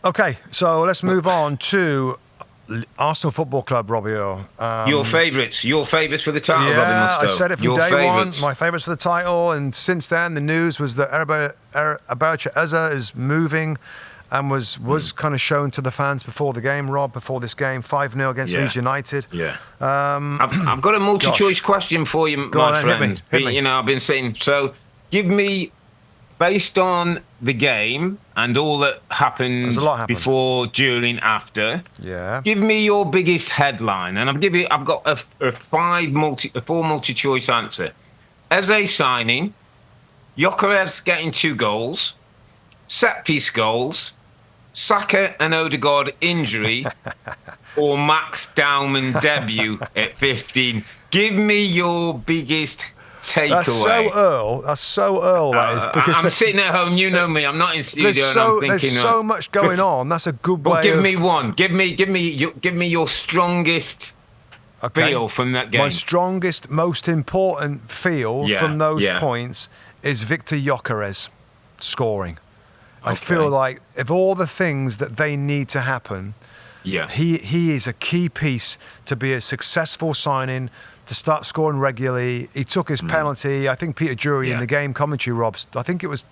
Okay, so let's move on to Arsenal Football Club, Robbie Earle. Your favourites for the title, yeah, Robbie Mustoe. I said it from day one. My favourites for the title, and since then the news was that Earle is moving, and was kind of shown to the fans before the game. Rob, before this game, 5-0 against Leeds United. Yeah. I've got a multi-choice question for you, my friend. Hit me. You know, I've been saying so. Give me, based on the game and all that happened before, during, after. Yeah. Give me your biggest headline, and I've got a four multi-choice answer. Eze signing, Gyokeres getting 2 goals, set-piece goals, Saka and Odegaard injury, or Max Dowman debut at 15. Give me your biggest takeaway. That's so Earle, that is. Because I'm sitting at home, you know me, I'm not in studio, there's so much going on. That's a good way. Give me one. Give me your strongest feel from that game. My strongest, most important feel from those points is Viktor Gyokeres scoring. I feel like if all the things that they need to happen, he is a key piece to be a successful signing, to start scoring regularly. He took his penalty. I think Peter Drury in the game commentary, Rob, I think it was,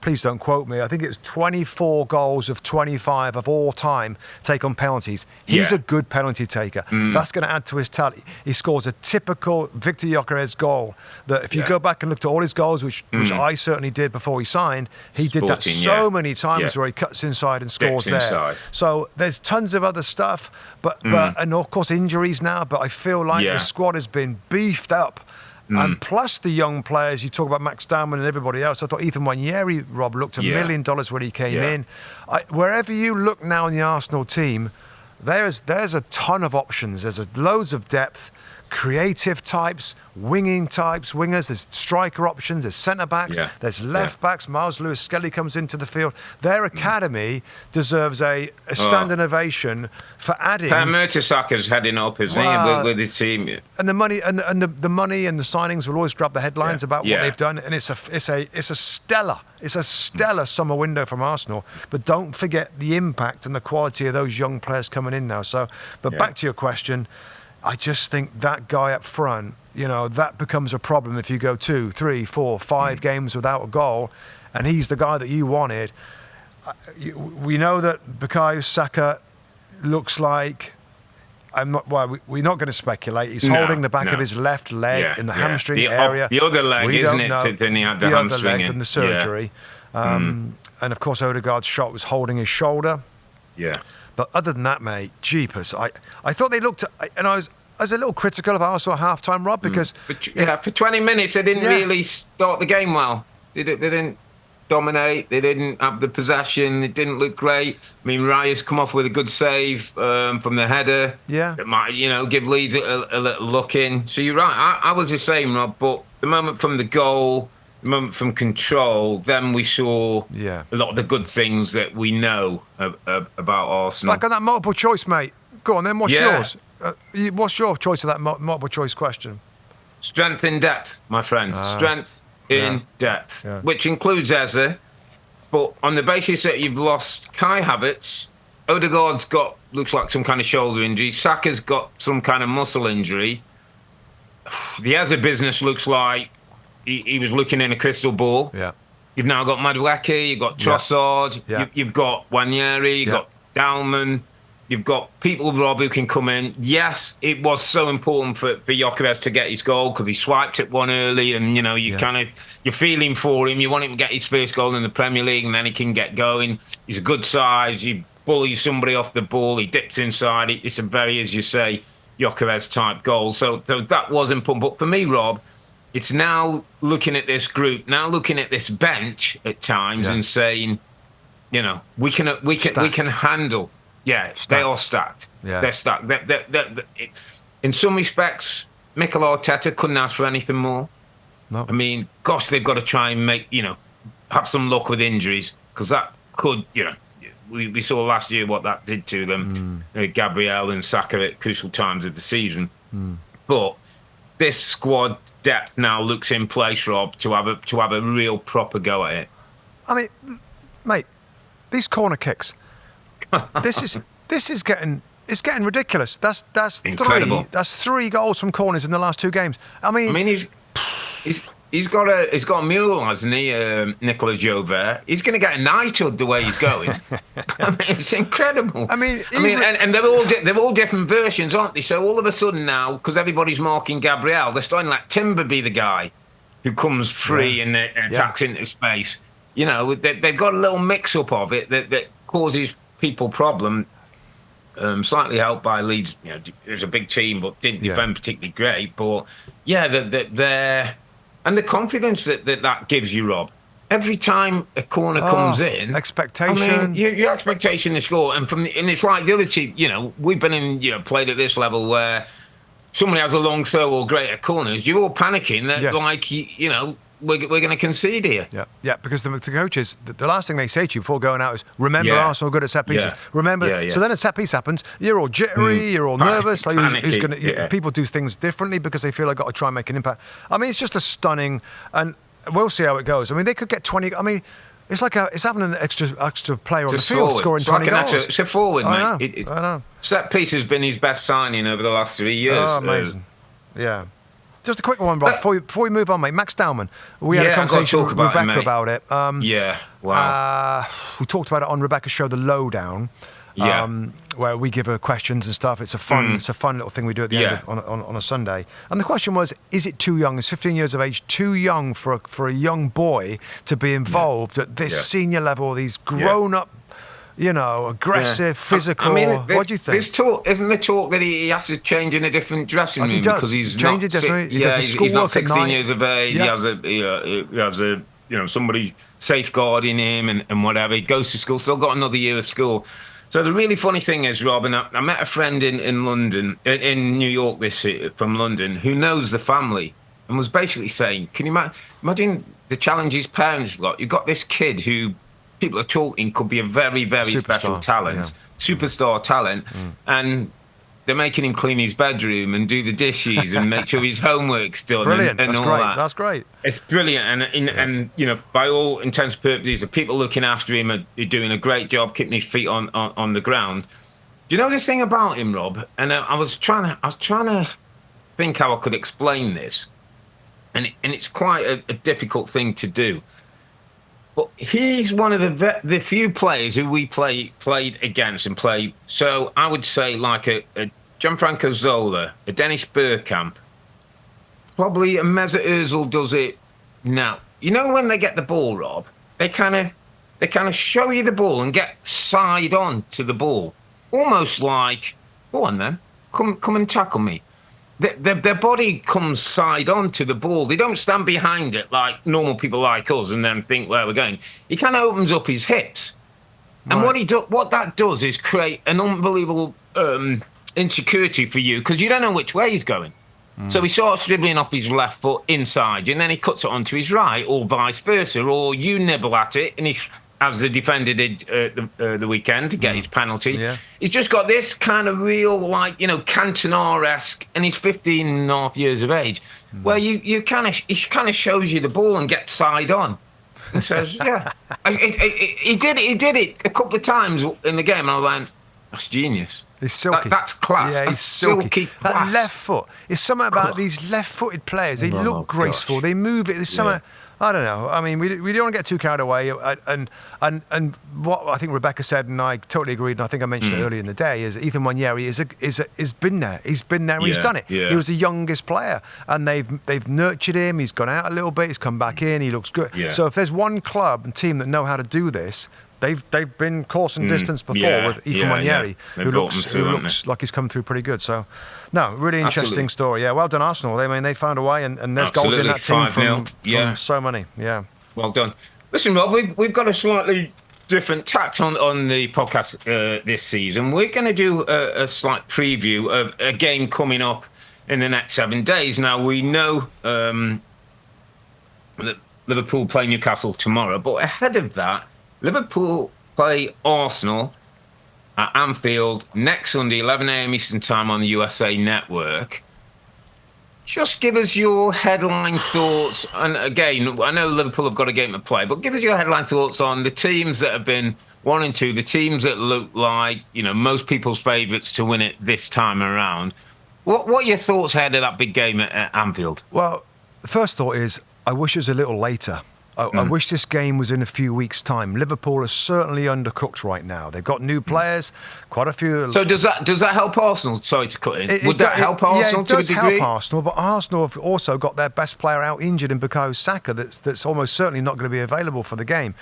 please don't quote me, I think it was 24 goals of 25 of all time take on penalties. He's a good penalty taker. That's going to add to his talent. He scores a typical Viktor Gyokeres goal that if you go back and look at all his goals, which I certainly did before he signed, he did that so many times where he cuts inside and scores there. So there's tons of other stuff, but and of course injuries now, but I feel like the squad has been beefed up. And plus the young players, you talk about Max Dowman and everybody else. I thought Ethan Nwaneri, Rob, looked $1 million when he came in. Wherever you look now in the Arsenal team, there's a ton of options. There's loads of depth, creative types, wingers. There's striker options. There's centre backs. There's left backs. Miles Lewis-Skelly comes into the field. Their academy deserves a standing ovation for adding. Per Mertesaker's heading up, isn't he, with his team? And the money and the money and the signings will always grab the headlines about what they've done, and it's a stellar summer window from Arsenal. But don't forget the impact and the quality of those young players coming in now. So, back to your question. I just think that guy up front, that becomes a problem if you go 2, 3, 4, 5 games without a goal, and he's the guy that you wanted. We know that Bukayo Saka looks like, we're not going to speculate. He's holding the back of his left leg in the hamstring area. The other leg, isn't it? Then he had the hamstring other leg from the surgery. And of course, Odegaard's shot was holding his shoulder. Yeah. But other than that, mate, jeepers. I thought they looked, and I was a little critical of Arsenal at half-time, Rob, because... for 20 minutes, they didn't really start the game well. They didn't dominate. They didn't have the possession. It didn't look great. I mean, Raya's come off with a good save from the header. Yeah. That might, give Leeds a little look in. So you're right. I was the same, Rob, but the moment from the goal... The moment from control, then we saw a lot of the good things that we know about Arsenal. Back on that multiple choice, mate. Go on then, what's yours? What's your choice of that multiple choice question? Strength in depth, my friend. Strength in depth, which includes Eze. But on the basis that you've lost Kai Havertz, Odegaard's looks like some kind of shoulder injury. Saka's got some kind of muscle injury. The Eze business looks like he was looking in a crystal ball. Yeah. You've now got Madueke, you've got Trossard, you've got Nwaneri, you've got Dowman, you've got people, Rob, who can come in. Yes, it was so important for Gyokeres to get his goal because he swiped at one early, and you're feeling for him. You want him to get his first goal in the Premier League, and then he can get going. He's a good size. He bullies somebody off the ball. He dips inside. It's a very, as you say, Gyokeres type goal. So that was important. But for me, Rob, it's now looking at this group, now looking at this bench at times and saying, we can handle. Yeah, they are stacked. Yeah. They're stacked. In some respects, Mikel Arteta couldn't ask for anything more. No. I mean, gosh, they've got to try and have some luck with injuries, because that could, we saw last year what that did to them. Gabriel and Saka at crucial times of the season. But this squad depth now looks in place, Rob, to have a real proper go at it. I mean, mate, these corner kicks, this is getting ridiculous. That's incredible. That's 3 goals from corners in the last 2 games. I mean he's got a mule, hasn't he, Nicolas Jover? He's going to get a knighthood the way he's going. I mean, it's incredible. I mean, and they're all different versions, aren't they? So all of a sudden now, because everybody's marking Gabriel, they're starting to let Timber be the guy who comes free and attacks into space. You know, they've got a little mix-up of it that causes people problem. Slightly helped by Leeds. You know, it was a big team, but didn't defend particularly great. But they're and the confidence that gives you, Rob. Every time a corner comes in, expectation. I mean, your expectation to score, and it's like the other team. You know, we've been played at this level where somebody has a long throw or great at corners. You're all panicking that we're going to concede here. Yeah, because the coaches, the last thing they say to you before going out is, remember Arsenal good at set pieces. Remember. So then a set piece happens, you're all jittery, you're all nervous. Like who's going to? People do things differently because they feel they've got to try and make an impact. I mean, it's just a stunning, and we'll see how it goes. I mean, they could get 20. I mean, it's having an extra player on the field scoring 20 goals. It's a forward, mate. I know. Set piece has been his best signing over the last 3 years. Oh, amazing. Yeah. Just a quick one, Rob, before we move on, mate. Max Dowman. We had a conversation with Rebecca about it. Wow. We talked about it on Rebecca's show, The Lowdown, where we give her questions and stuff. It's a fun little thing we do at the end on a Sunday. And the question was, is it too young? Is 15 years of age too young for a young boy to be involved at this senior level, these grown-up, aggressive, physical? What do you think? Isn't the talk that he has to change in a different dressing room because he's not? He does his schoolwork he's not 16 at night. years of age. He has a somebody safeguarding him and whatever. He goes to school, still got another year of school. So the really funny thing is, Rob, and I met a friend in London, in New York, from London, who knows the family, and was basically saying, "Can you imagine the challenges parents got? You've got this kid who." People are talking could be a very, very special talent, superstar talent, and they're making him clean his bedroom and do the dishes and make sure his homework's done. Brilliant. And That's all great. that. That's great. It's brilliant, and by all intents and purposes, the people looking after him are doing a great job keeping his feet on the ground. Do you know this thing about him, Rob? And I was trying to think how I could explain this, and it's quite a difficult thing to do. But he's one of the few players who we played against and played. So I would say like a Gianfranco Zola, a Dennis Bergkamp, probably a Mesut Ozil does it now. You know when they get the ball, Rob, they kind of show you the ball and get side on to the ball, almost like, go on then, come and tackle me. Their body comes side on to the ball. They don't stand behind it like normal people like us and then think where we're going. He kind of opens up his hips. And what that does is create an unbelievable insecurity for you because you don't know which way he's going. So he starts dribbling off his left foot inside and then he cuts it onto his right or vice versa. Or you nibble at it and he, as the defender did the weekend to get his penalty. Yeah. He's just got this kind of real, Cantona-esque, and he's 15 and a half years of age, where he kind of shows you the ball and gets side on. And says, he did it a couple of times in the game, and I went, that's genius. He's silky. That's class. Yeah, he's silky. That class. left foot. There's something about these left-footed players. They look graceful. Gosh. They move it. There's something. I don't know. I mean, we don't want to get too carried away. And what I think Rebecca said, and I totally agreed, and I think I mentioned it earlier in the day, is Ethan Nwaneri is been there. He's been there and he's done it. Yeah. He was the youngest player, and they've nurtured him. He's gone out a little bit. He's come back in. He looks good. Yeah. So if there's one club and team that know how to do this, they've been course and distance before with Ethan Nwaneri, who looks like he's come through pretty good. So, no, really interesting story. Yeah, well done, Arsenal. They found a way, and there's goals in that team from so many. Yeah, well done. Listen, Rob, we've got a slightly different tact on the podcast this season. We're going to do a slight preview of a game coming up in the next 7 days. Now we know that Liverpool play Newcastle tomorrow, but ahead of that, Liverpool play Arsenal at Anfield next Sunday, 11 a.m. Eastern Time on the USA Network. Just give us your headline thoughts. And again, I know Liverpool have got a game to play, but give us your headline thoughts on the teams that have been 1 and 2, the teams that look like, most people's favourites to win it this time around. What are your thoughts ahead of that big game at Anfield? Well, the first thought is I wish it was a little later. I wish this game was in a few weeks' time. Liverpool are certainly undercooked right now. They've got new players, quite a few. So does that help Arsenal? Sorry to cut in. Would that help Arsenal to a degree? Yeah, it does help Arsenal, but Arsenal have also got their best player out injured in Bukayo Saka that's almost certainly not going to be available for the game.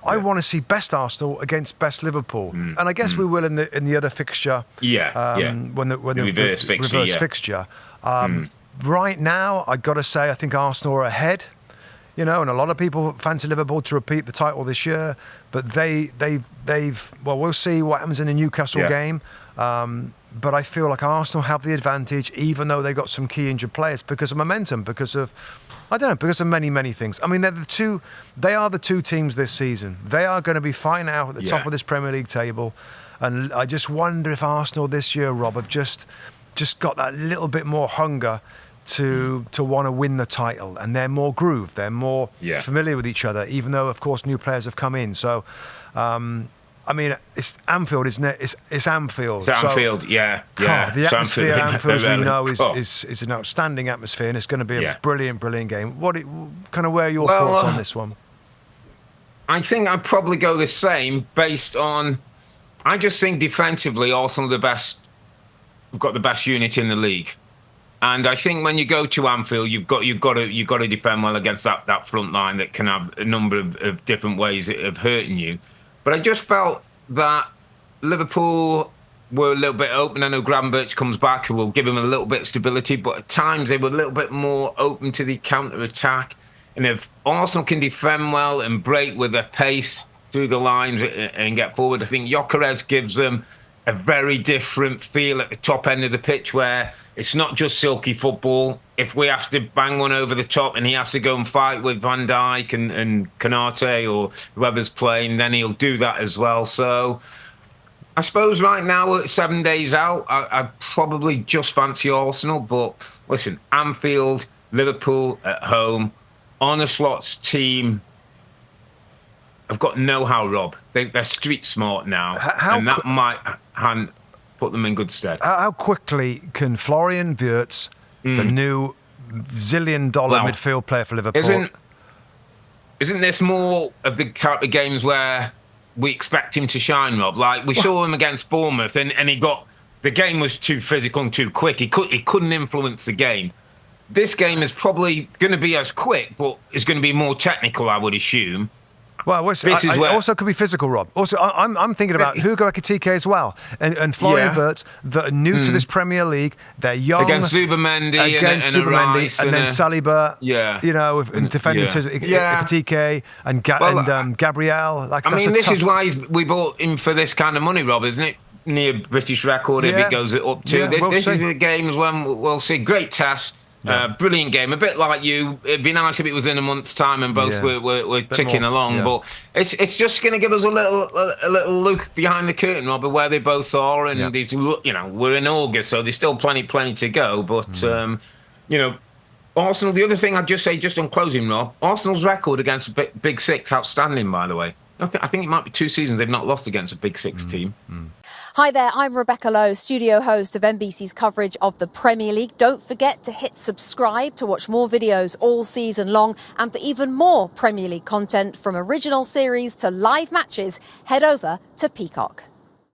I want to see best Arsenal against best Liverpool, and I guess we will in the other fixture. When the reverse fixture. Right now, I got to say, I think Arsenal are ahead. And a lot of people fancy Liverpool to repeat the title this year, but they've. Well, we'll see what happens in the Newcastle game. But I feel like Arsenal have the advantage, even though they got some key injured players, because of momentum, because of many, many things. I mean, they are the two teams this season. They are going to be fighting out at the top of this Premier League table. And I just wonder if Arsenal this year, Rob, have just got that little bit more hunger to want to win the title. And they're more grooved. They're more familiar with each other, even though, of course, new players have come in. So, I mean, it's Anfield, isn't it? It's Anfield. It's Anfield, yeah. The atmosphere at Anfield, as we know, is an outstanding atmosphere, and it's going to be a brilliant, brilliant game. Where are your thoughts on this one? I think I'd probably go the same, based on. I just think defensively, Arsenal are the best. We've got the best unit in the league, and I think when you go to Anfield, you've got to defend well against that front line that can have a number of different ways of hurting you. But I just felt that Liverpool were a little bit open. I know Gravenberch comes back, who will give him a little bit of stability, but at times they were a little bit more open to the counter-attack. And if Arsenal can defend well and break with their pace through the lines and get forward, I think Gyokeres gives them a very different feel at the top end of the pitch, where it's not just silky football. If we have to bang one over the top and he has to go and fight with Van Dijk and Konate or whoever's playing, then he'll do that as well. So I suppose right now, at 7 days out, I probably just fancy Arsenal. But listen, Anfield, Liverpool at home, Arne Slot's team have got know-how, Rob. They're street smart now, and that might put them in good stead. How quickly can Florian Wirtz, the new zillion-dollar midfield player for Liverpool... Isn't this more of the type of games where we expect him to shine, Rob? Like, we saw him against Bournemouth, and he got... The game was too physical and too quick. He couldn't influence the game. This game is probably going to be as quick, but it's going to be more technical, I would assume. Well, also could be physical, Rob. Also, I'm thinking about Hugo Ekitike as well, and Florian Wirtz, that are new to this Premier League. They're young. Against Zubimendi and then Saliba. And defending Ekitike and Gabriel. This is why we bought him for this kind of money, Rob, isn't it? Near British record, if it goes up to. This is the games when we'll see. Great test. Brilliant game. A bit like you. It'd be nice if it was in a month's time and both were ticking along. But it's just going to give us a little look behind the curtain, Rob, of where they both are. And these, we're in August, so there's still plenty to go. But Arsenal. The other thing I'd just say, just on closing, Rob, Arsenal's record against a Big Six, outstanding, by the way. I think it might be 2 seasons they've not lost against a Big Six team. Hi there, I'm Rebecca Lowe, studio host of NBC's coverage of the Premier League. Don't forget to hit subscribe to watch more videos all season long. And for even more Premier League content, from original series to live matches, head over to Peacock.